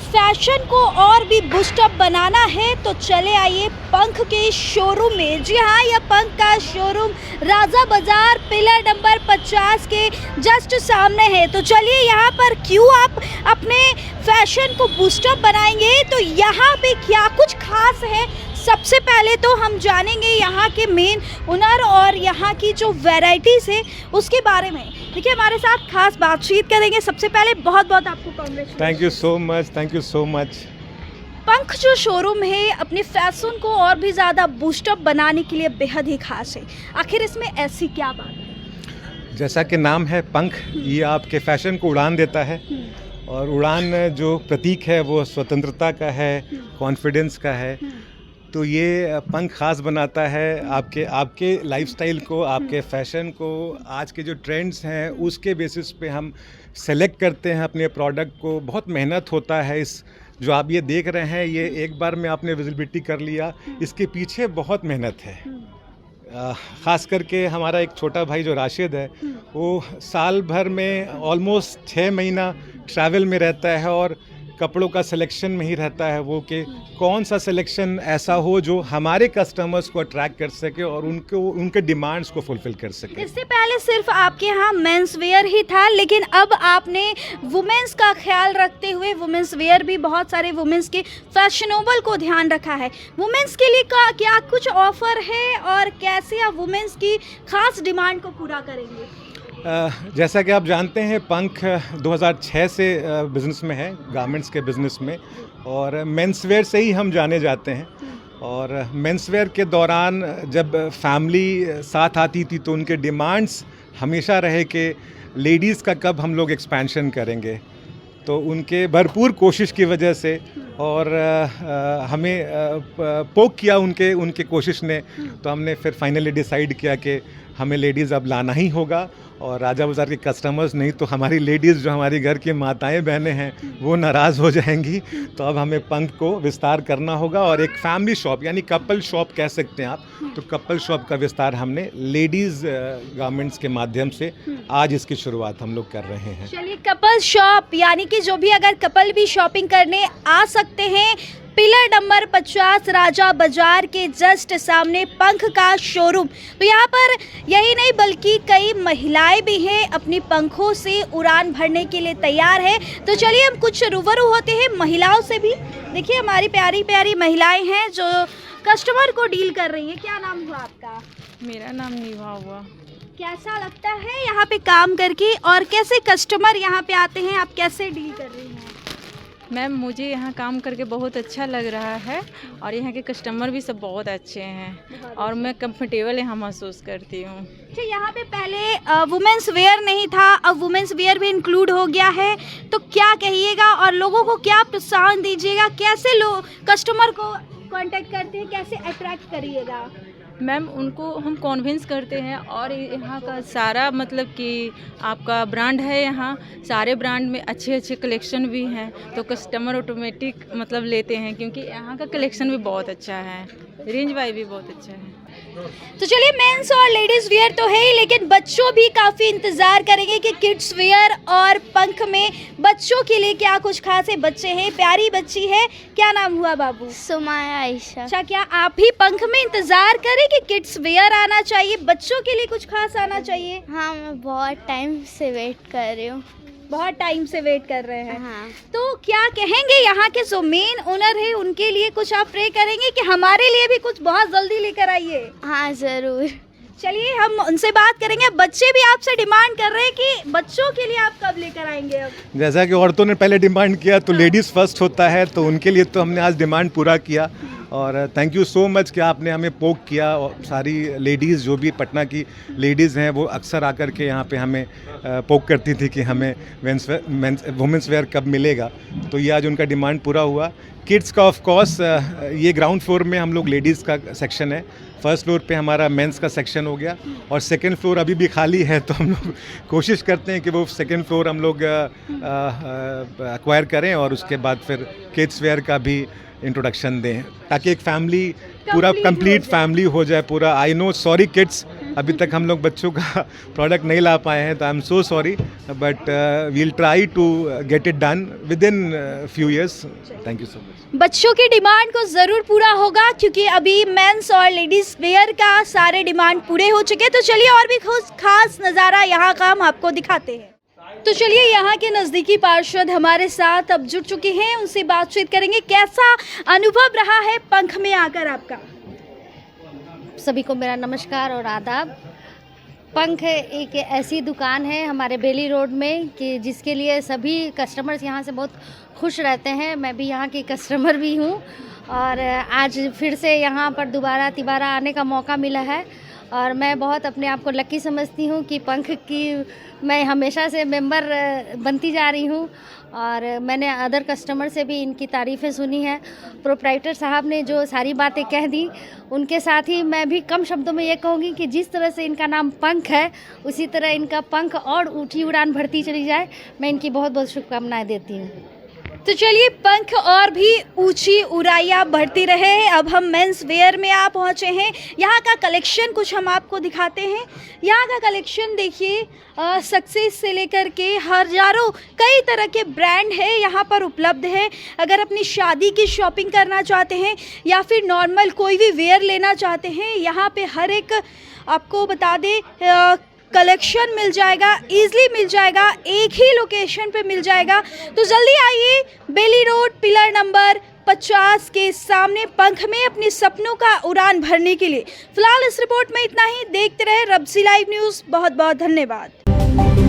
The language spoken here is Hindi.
फैशन को और भी बूस्टअप बनाना है तो चले आइए पंख के शोरूम में। जी हाँ, यह पंख का शोरूम राजा बाजार पिलर नंबर 50 के जस्ट सामने है। तो चलिए यहाँ पर क्यों आप अपने फैशन को बूस्टअप बनाएंगे, तो यहाँ पे क्या कुछ खास है सबसे पहले तो हम जानेंगे यहाँ के मेन ओनर और यहाँ की जो वैरायटीज़ है उसके बारे में। देखिए हमारे साथ खास बातचीत करेंगे। सबसे पहले बहुत बहुत आपको congratulation. Thank you so much. पंख जो शोरूम है अपने फैशन को और भी ज़्यादा बूस्टअप बनाने के लिए बेहद ही खास है। आखिर इसमें ऐसी क्या बात है? जैसा कि नाम है पंख, ये आपके फैशन को उड़ान देता है और उड़ान जो प्रतीक है वो स्वतंत्रता का है, कॉन्फिडेंस का है। तो ये पंख खास बनाता है आपके लाइफस्टाइल को, आपके फैशन को। आज के जो ट्रेंड्स हैं उसके बेसिस पे हम सेलेक्ट करते हैं अपने प्रोडक्ट को। बहुत मेहनत होता है। इस जो आप ये देख रहे हैं, ये एक बार में आपने विजिबिलिटी कर लिया, इसके पीछे बहुत मेहनत है। ख़ास करके हमारा एक छोटा भाई जो राशिद है, वो साल भर में ऑलमोस्ट 6 महीना ट्रैवल में रहता है और कपड़ों का सिलेक्शन में ही रहता है वो, कि कौन सा सिलेक्शन ऐसा हो जो हमारे कस्टमर्स को अट्रैक्ट कर सके और उनके डिमांड्स को फुलफिल कर सके। इससे पहले सिर्फ आपके यहाँ मेंस वेयर ही था, लेकिन अब आपने वुमेंस का ख्याल रखते हुए वुमेंस वेयर भी, बहुत सारे वुमेंस के फैशनेबल को ध्यान रखा है। वुमेंस के लिए क्या कुछ ऑफर है और कैसे आप वुमेंस की खास डिमांड को पूरा करेंगे? जैसा कि आप जानते हैं, पंख 2006 से बिज़नेस में है, गारमेंट्स के बिज़नेस में, और मेंसवेयर से ही हम जाने जाते हैं। और मेंसवेयर के दौरान जब फैमिली साथ आती थी तो उनके डिमांड्स हमेशा रहे कि लेडीज़ का कब हम लोग एक्सपेंशन करेंगे। तो उनके भरपूर कोशिश की वजह से और हमें पोक किया उनके कोशिश ने, तो हमने फिर फाइनली डिसाइड किया कि हमें लेडीज़ अब लाना ही होगा। और राजा बाज़ार के कस्टमर्स नहीं तो हमारी लेडीज़ जो हमारी घर की माताएं बहनें हैं वो नाराज़ हो जाएंगी। तो अब हमें पंख को विस्तार करना होगा और एक फैमिली शॉप यानी कपल शॉप कह सकते हैं आप, तो कपल शॉप का विस्तार हमने लेडीज़ गारमेंट्स के माध्यम से आज इसकी शुरुआत हम लोग कर रहे हैं। चलिए, कपल शॉप यानी कि जो भी अगर कपल भी शॉपिंग करने आ सकते हैं, पिलर नंबर 50 राजा बाजार के जस्ट सामने पंख का शोरूम। तो यहाँ पर यही नहीं बल्कि कई महिलाएं भी हैं, अपनी पंखों से उड़ान भरने के लिए तैयार है। तो चलिए हम कुछ रूबरू होते हैं महिलाओं से भी। देखिए हमारी प्यारी प्यारी महिलाएं हैं जो कस्टमर को डील कर रही हैं। क्या नाम हुआ आपका? मेरा नाम निभा हुआ। कैसा लगता है यहाँ पे काम करके और कैसे कस्टमर यहाँ पे आते हैं, आप कैसे डील कर रही हैं? मैम, मुझे यहाँ काम करके बहुत अच्छा लग रहा है और यहाँ के कस्टमर भी सब बहुत अच्छे हैं और मैं कंफर्टेबल यहाँ महसूस करती हूँ। अच्छा, यहाँ पे पहले वुमेंस वेयर नहीं था, अब वुमेंस वेयर भी इंक्लूड हो गया है, तो क्या कहिएगा और लोगों को क्या प्रोत्साहन दीजिएगा? कैसे लोग कस्टमर को कांटेक्ट करते हैं, कैसे अट्रैक्ट करिएगा? मैम, उनको हम कन्विंस करते हैं और यहाँ का सारा मतलब कि आपका ब्रांड है, यहाँ सारे ब्रांड में अच्छे अच्छे कलेक्शन भी हैं, तो कस्टमर ऑटोमेटिक मतलब लेते हैं क्योंकि यहाँ का कलेक्शन भी बहुत अच्छा है, रेंज वाइज भी बहुत अच्छा है। तो चलिए, मेंस और लेडीज़ वेयर तो है ही, लेकिन बच्चों भी काफ़ी इंतज़ार करेंगे कि किड्स वेयर और पंख में बच्चों के लिए क्या कुछ खास है। बच्चे हैं, प्यारी बच्ची है, क्या नाम हुआ बाबू? सुमाया आयशा। अच्छा, क्या आप भी पंख में इंतज़ार करें कि किड्स वेयर आना चाहिए, बच्चों के लिए कुछ खास आना चाहिए? हाँ, मैं बहुत टाइम से वेट कर रही हूँ। बहुत टाइम से वेट कर रहे हैं। हाँ। तो क्या कहेंगे यहाँ के जो मेन ओनर है उनके लिए कुछ आप प्रे करेंगे कि हमारे लिए भी कुछ बहुत जल्दी लेकर आइए? हाँ, ज़रूर। चलिए हम उनसे बात करेंगे। बच्चे भी आपसे डिमांड कर रहे हैं कि बच्चों के लिए आप कब लेकर आएंगे? अब जैसा कि औरतों ने पहले डिमांड किया तो लेडीज़ फर्स्ट होता है, तो उनके लिए तो हमने आज डिमांड पूरा किया। और थैंक यू सो मच कि आपने हमें पोक किया। और सारी लेडीज़ जो भी पटना की लेडीज़ हैं वो अक्सर आकर के यहाँ पे हमें पोक करती थी कि हमें वुमेंस वेयर कब मिलेगा, तो ये आज उनका डिमांड पूरा हुआ। किड्स का ऑफ कोर्स ये ग्राउंड फ्लोर में हम लोग लेडीज़ का सेक्शन है, फर्स्ट फ्लोर पे हमारा मेंस का सेक्शन हो गया और सेकंड फ्लोर अभी भी खाली है, तो हम लोग कोशिश करते हैं कि वो सेकंड फ्लोर हम लोग एक्वायर करें और उसके बाद फिर किड्स वेयर का भी इंट्रोडक्शन दें ताकि एक फैमिली पूरा कंप्लीट फैमिली हो जाए पूरा। आई नो, सॉरी किड्स, अभी तक हम लोग बच्चों का प्रोडक्ट नहीं ला पाए हैं, तो I am so sorry, but we'll try to get it done within few years. Thank you so much. बच्चों की डिमांड को ज़रूर पूरा होगा, क्योंकि अभी मेंस और लेडीज़ वेयर का सारे डिमांड पूरे हो चुके हैं। तो चलिए और भी खास नज़ारा यहाँ का हम आपको दिखाते हैं। तो चलिए यहाँ के नज़दीकी पार्षद हमारे साथ अब जुड़ चुके हैं, उनसे बातचीत करेंगे। कैसा अनुभव रहा है पंख में आकर आपका? सभी को मेरा नमस्कार और आदाब। पंख एक ऐसी दुकान है हमारे बेली रोड में कि जिसके लिए सभी कस्टमर्स यहाँ से बहुत खुश रहते हैं। मैं भी यहाँ की कस्टमर भी हूँ और आज फिर से यहाँ पर तिबारा आने का मौका मिला है और मैं बहुत अपने आप को लकी समझती हूँ कि पंख की मैं हमेशा से मेंबर बनती जा रही हूँ और मैंने अदर कस्टमर से भी इनकी तारीफ़ें सुनी है। प्रोप्राइटर साहब ने जो सारी बातें कह दी, उनके साथ ही मैं भी कम शब्दों में ये कहूँगी कि जिस तरह से इनका नाम पंख है, उसी तरह इनका पंख और ऊँची उड़ान भरती चली जाए। मैं इनकी बहुत बहुत शुभकामनाएं देती हूँ। तो चलिए पंख और भी ऊंची उड़ाइयाँ बढ़ती रहे। अब हम मेंस वेयर में आ पहुँचे हैं। यहाँ का कलेक्शन कुछ हम आपको दिखाते हैं। यहाँ का कलेक्शन देखिए, सक्सेस से लेकर के हजारों कई तरह के ब्रांड है यहाँ पर उपलब्ध है। अगर अपनी शादी की शॉपिंग करना चाहते हैं या फिर नॉर्मल कोई भी वेयर लेना चाहते हैं, यहाँ पे हर एक आपको बता दें कलेक्शन मिल जाएगा, इजीली मिल जाएगा, एक ही लोकेशन पे मिल जाएगा। तो जल्दी आइए बेली रोड पिलर नंबर 50 के सामने पंख में अपने सपनों का उड़ान भरने के लिए। फिलहाल इस रिपोर्ट में इतना ही। देखते रहे रब्सी लाइव न्यूज़। बहुत बहुत धन्यवाद।